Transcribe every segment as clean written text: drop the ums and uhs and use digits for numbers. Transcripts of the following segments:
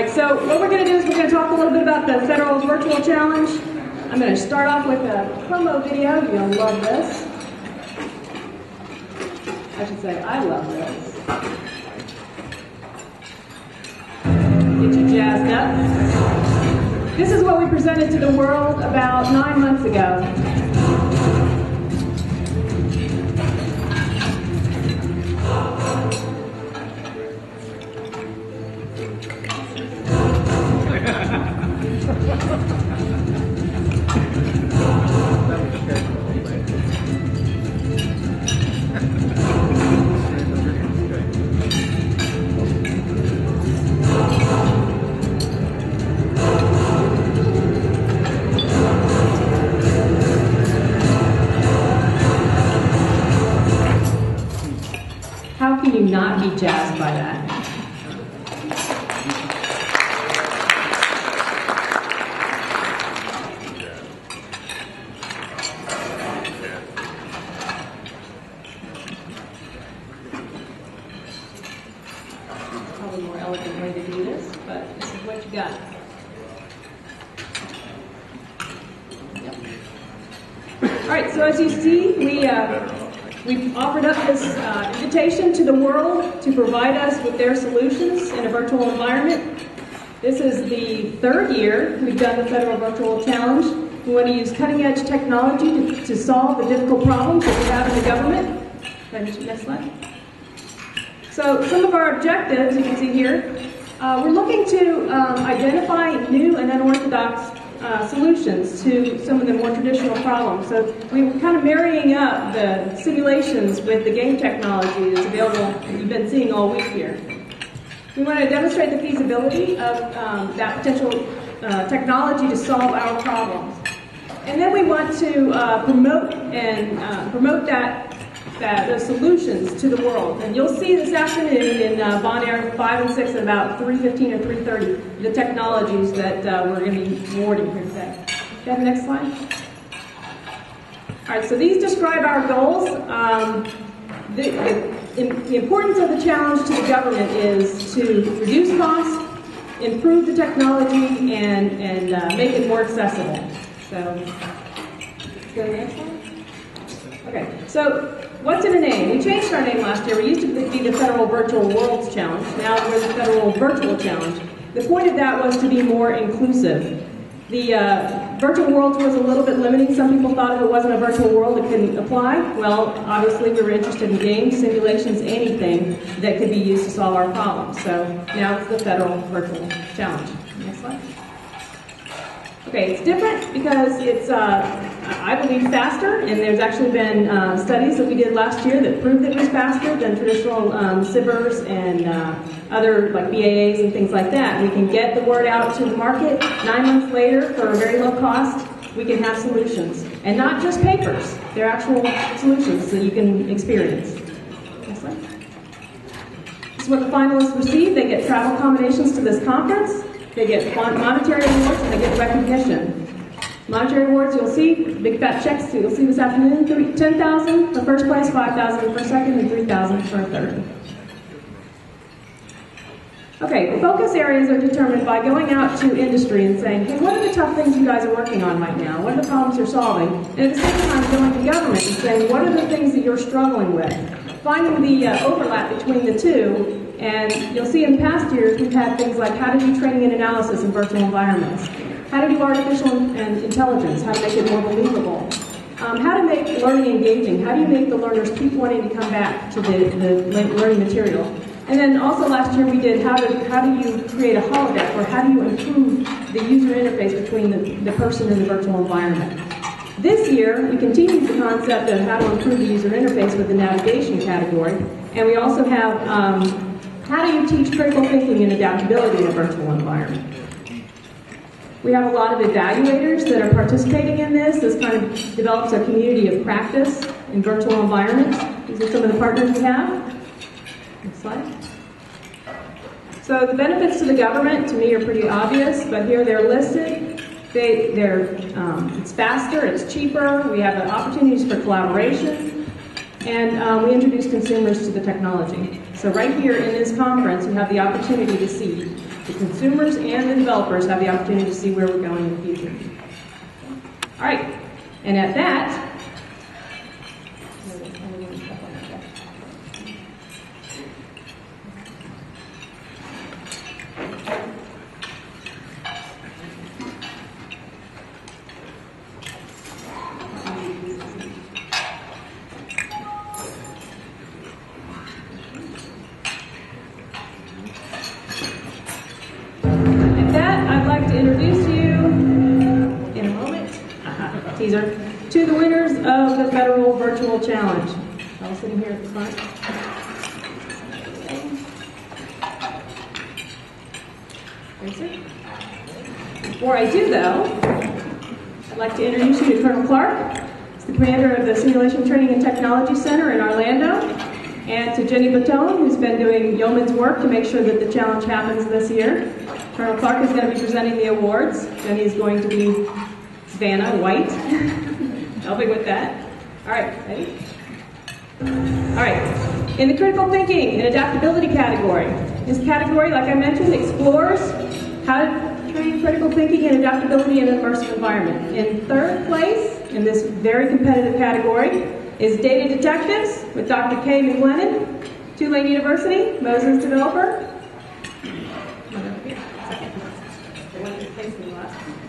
right, so what we're going to do is we're going to talk a little bit about the Federal Virtual Challenge. I'm going to start off with a promo video. You'll love this. I should say, I love this. Get you jazzed up. This is what we presented to the world about 9 months ago. How can you not be jazzed by that? Probably a more elegant way to do this, but this is what you got. Yep. All right, so as you see, we've offered up this invitation to the world to provide us with their solutions in a virtual environment. This is the third year we've done the Federal Virtual Challenge. We want to use cutting-edge technology to solve the difficult problems that we have in the government. Next slide. So some of our objectives, you can see here, we're looking to identify new and unorthodox solutions to some of the more traditional problems. So we're kind of marrying up the simulations with the game technology that's available, that you've been seeing all week here. We want to demonstrate the feasibility of that potential technology to solve our problems. And then we want to promote those solutions to the world. And you'll see this afternoon in Bon Air 5 and 6 at about 3:15 or 3:30, the technologies that we're going to be awarding here today. Okay, the next slide. All right, so these describe our goals. The importance of the challenge to the government is to reduce costs, improve the technology, and make it more accessible. So, let's go to the next one. Okay, so what's in a name? We changed our name last year. We used to be the Federal Virtual Worlds Challenge. Now we're the Federal Virtual Challenge. The point of that was to be more inclusive. The virtual worlds was a little bit limiting. Some people thought if it wasn't a virtual world, it couldn't apply. Well, obviously we were interested in games, simulations, anything that could be used to solve our problems. So now it's the Federal Virtual Challenge. Next slide. Okay, it's different because it's, I believe, faster, and there's actually been studies that we did last year that proved it was faster than traditional SIBRs and other like BAAs and things like that. We can get the word out to the market 9 months later for a very low cost. We can have solutions, and not just papers. They're actual solutions that you can experience. Next slide. This is what the finalists receive. They get travel accommodations to this conference. They get monetary awards and they get recognition. Monetary awards, you'll see big fat checks. You'll see this afternoon: $10,000 for first place, $5,000 for second, and $3,000 for third. Okay, the focus areas are determined by going out to industry and saying, hey, what are the tough things you guys are working on right now? What are the problems you're solving? And at the same time, going to government and saying, what are the things that you're struggling with? Finding the overlap between the two. And you'll see in past years, we've had things like how to do training and analysis in virtual environments, how to do artificial intelligence, how to make it more believable, how to make learning engaging, how do you make the learners keep wanting to come back to the learning material. And then also last year we did how do you create a holodeck, or how do you improve the user interface between the person and the virtual environment. This year, we continued the concept of how to improve the user interface with the navigation category, and we also have how do you teach critical thinking and adaptability in a virtual environment? We have a lot of evaluators that are participating in this. This kind of develops a community of practice in virtual environments. These are some of the partners we have. Next slide. So the benefits to the government, to me, are pretty obvious, but here they're listed. It's faster, it's cheaper, we have opportunities for collaboration, and we introduce consumers to the technology. So right here in this conference, you have the opportunity to see, the consumers and the developers have the opportunity to see where we're going in the future. All right, and at that, introduce you in a moment, teaser, to the winners of the Federal Virtual Challenge. All sitting here at the front. Before I do, though, I'd like to introduce you to Colonel Clark. He's the commander of the Simulation Training and Technology Center in Orlando, and to Jenny Batone, who's been doing yeoman's work to make sure that the challenge happens this year. Colonel Clark is going to be presenting the awards. Jenny is going to be Savannah White, helping with that. All right, ready? All right, in the critical thinking and adaptability category. This category, like I mentioned, explores how to train critical thinking and adaptability in an immersive environment. In third place, in this very competitive category, is Data Detectives with Dr. Kay McLennan, Tulane University, Moses developer.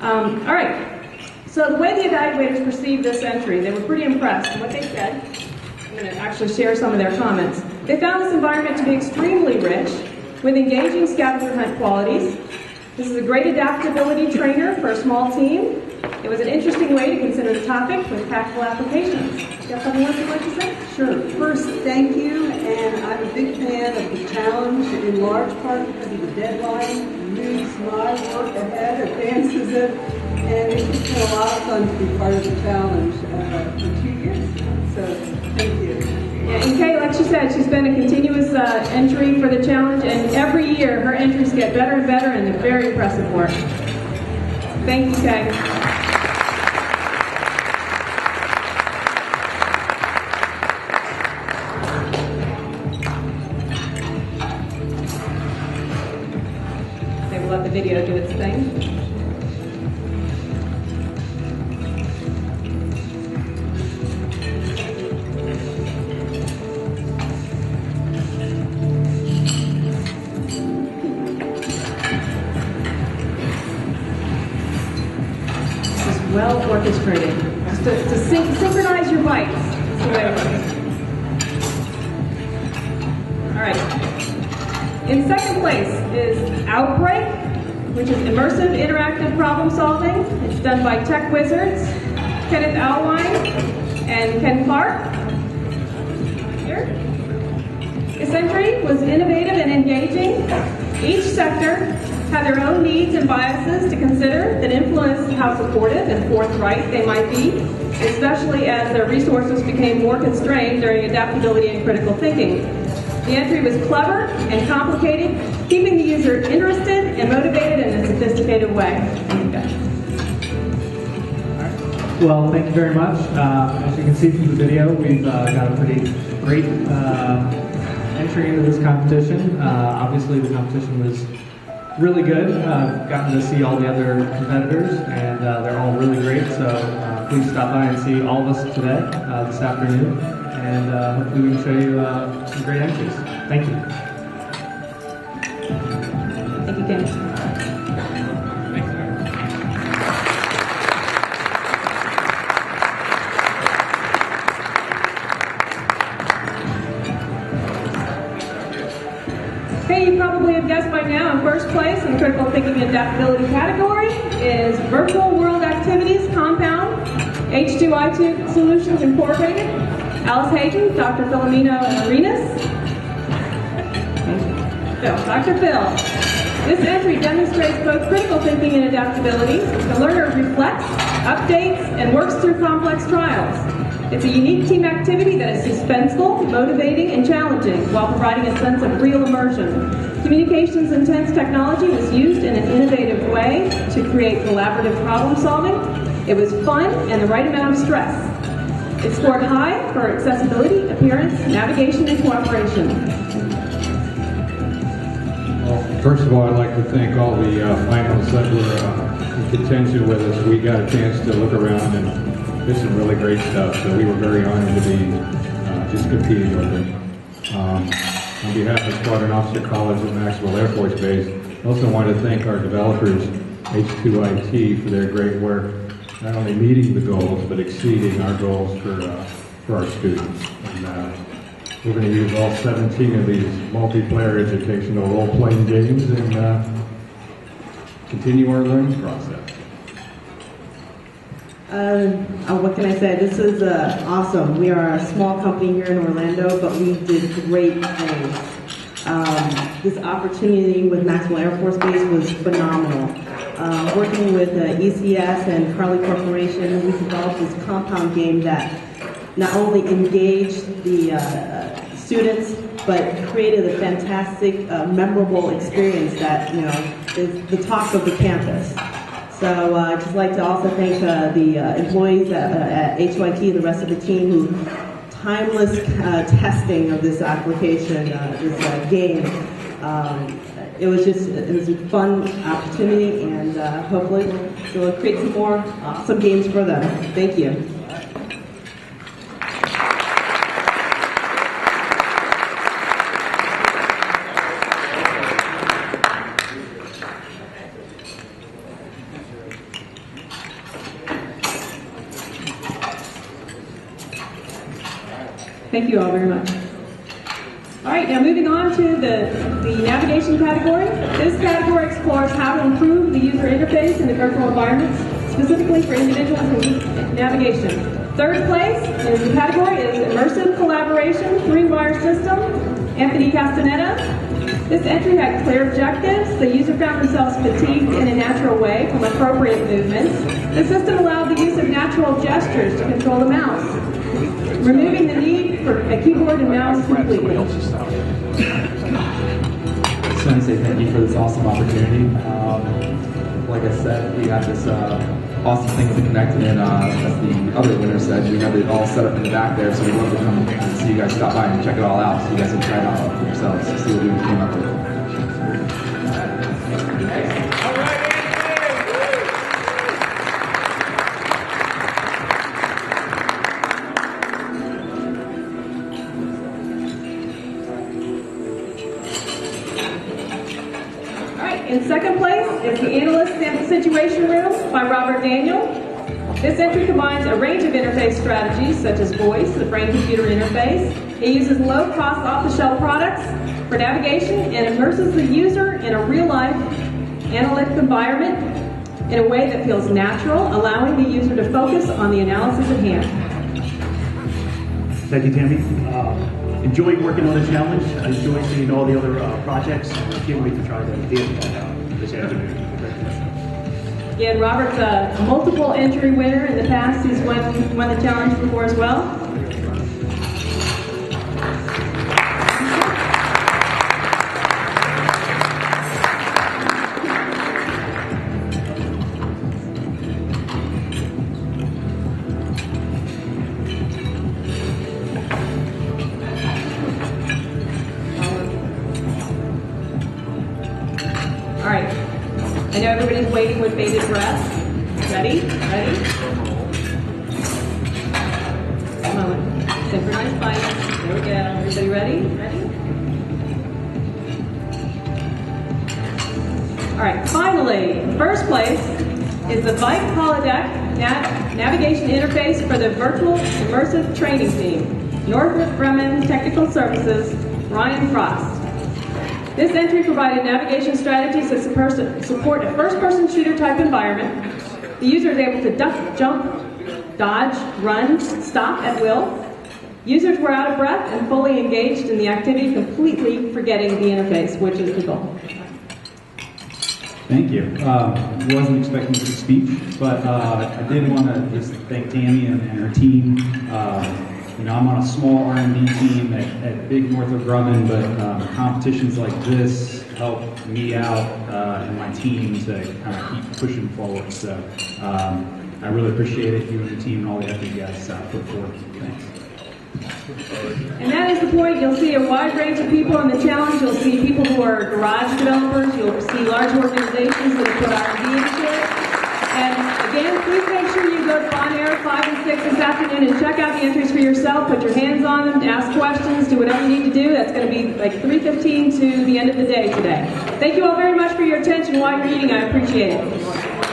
All right, so the way the evaluators perceived this entry, they were pretty impressed. And what they said, I'm going to actually share some of their comments. They found this environment to be extremely rich, with engaging scavenger hunt qualities. This is a great adaptability trainer for a small team. It was an interesting way to consider the topic with practical applications. You got something else you'd like to say? Sure. First, thank you, and I'm a big fan of the challenge, in large part because of the deadline. Moves my work ahead, advances it, and it's just been a lot of fun to be part of the challenge for 2 years. So, thank you. Yeah, and Kay, like she said, she's been a continuous entry for the challenge, and every year her entries get better and better, and they're very impressive work. Thank you, Kay. They will let the video do its thing. Well orchestrated, just to synchronize your bites. That's the way it works. All right. In second place is Outbreak, which is immersive interactive problem solving. It's done by Tech Wizards, Kenneth Alwine and Ken Clark. Here. This entry was innovative and engaging. Each sector had their own needs and biases to consider that influenced how supportive and forthright they might be, especially as their resources became more constrained during adaptability and critical thinking. The entry was clever and complicated, keeping the user interested and motivated in a sophisticated way. Thank you, guys. Well, thank you very much. As you can see from the video, we've got a pretty great entry into this competition. Obviously, the competition was really good. I've gotten to see all the other competitors, and they're all really great. So please stop by and see all of us today, this afternoon, and hopefully we can show you some great entries. Thank you. Thank you, Ken. Okay, you probably have guessed by now, in first place in the critical thinking and adaptability category is Virtual World Activities Compound, H2I2 Solutions Incorporated, Alice Hayden, Dr. Filomeno Arenas. Dr. Phil. This entry demonstrates both critical thinking and adaptability. The learner reflects, updates, and works through complex trials. It's a unique team activity that is suspenseful, motivating, and challenging while providing a sense of real immersion. Communications intense technology was used in an innovative way to create collaborative problem solving. It was fun and the right amount of stress. It scored high for accessibility, appearance, navigation, and cooperation. First of all, I'd like to thank all the finalists that were in contention with us. We got a chance to look around and did some really great stuff, so we were very honored to be just competing with them. On behalf of Squadron Officer College at Maxwell Air Force Base, I also want to thank our developers, H2IT, for their great work, not only meeting the goals, but exceeding our goals for our students. And, we're going to use all 17 of these multiplayer educational role-playing games and continue our learning process. What can I say? This is awesome. We are a small company here in Orlando, but we did great things. This opportunity with Maxwell Air Force Base was phenomenal. Working with ECS and Carly Corporation, we developed this compound game that not only engaged the students, but created a fantastic, memorable experience that is the talk of the campus. So I'd just like to also thank the employees at HYT, the rest of the team, who timeless testing of this application, this game. It was a fun opportunity, and hopefully we'll create some more awesome games for them. Thank you. Thank you all very much. All right, now moving on to the navigation category. This category explores how to improve the user interface in the virtual environments, specifically for individuals in navigation. Third place in the category is Immersive Collaboration 3-Wire System, Anthony Castaneda. This entry had clear objectives. The user found themselves fatigued in a natural way from appropriate movements. The system allowed the use of natural gestures to control the mouse, removing the need for a keyboard and mouse completely. I just want to say thank you for this awesome opportunity. Like I said, we have this awesome thing with the Connect, and as the other winner said, we have it all set up in the back there, so we'd love to come and see you guys stop by and check it all out, so you guys can try it out for yourselves to see what we came up with. In second place is the Analyst Situation Room by Robert Daniel. This entry combines a range of interface strategies such as voice, the brain-computer interface. It uses low-cost off-the-shelf products for navigation and immerses the user in a real-life analytic environment in a way that feels natural, allowing the user to focus on the analysis at hand. Thank you, Tammy. Enjoyed working on the challenge. I enjoyed seeing all the other projects. I can't wait to try that this afternoon. Again, Robert's a multiple entry winner in the past. He's won the challenge before as well. All right. I know everybody's waiting with bated breath. Ready? Ready? Come on. Synchronized fight. There we go. Everybody ready? Ready? All right. Finally, first place is the Bike Holodeck navigation interface for the virtual immersive training team. Northrop Grumman Technical Services, Ryan Frost. This entry provided navigation strategies that support a first-person shooter type environment. The user is able to duck, jump, dodge, run, stop at will. Users were out of breath and fully engaged in the activity, completely forgetting the interface, which is the goal. Thank you. Wasn't expecting this speech, but I did want to just thank Tammy and her team. I'm on a small R&D team at Big Northrop Grumman, but competitions like this help me out and my team to kind of keep pushing forward. So I really appreciate it, you and the team, and all the effort you guys put forth. Thanks. And that is the point. You'll see a wide range of people in the challenge. You'll see people who are garage developers. You'll see large organizations that have put R&D into it. And again, please make sure you go to On Air 5 and 6 this afternoon and check out the entries for yourself. Put your hands on them, ask questions, do whatever you need to do. That's going to be like 3:15 to the end of the day today. Thank you all very much for your attention while you're eating. I appreciate it.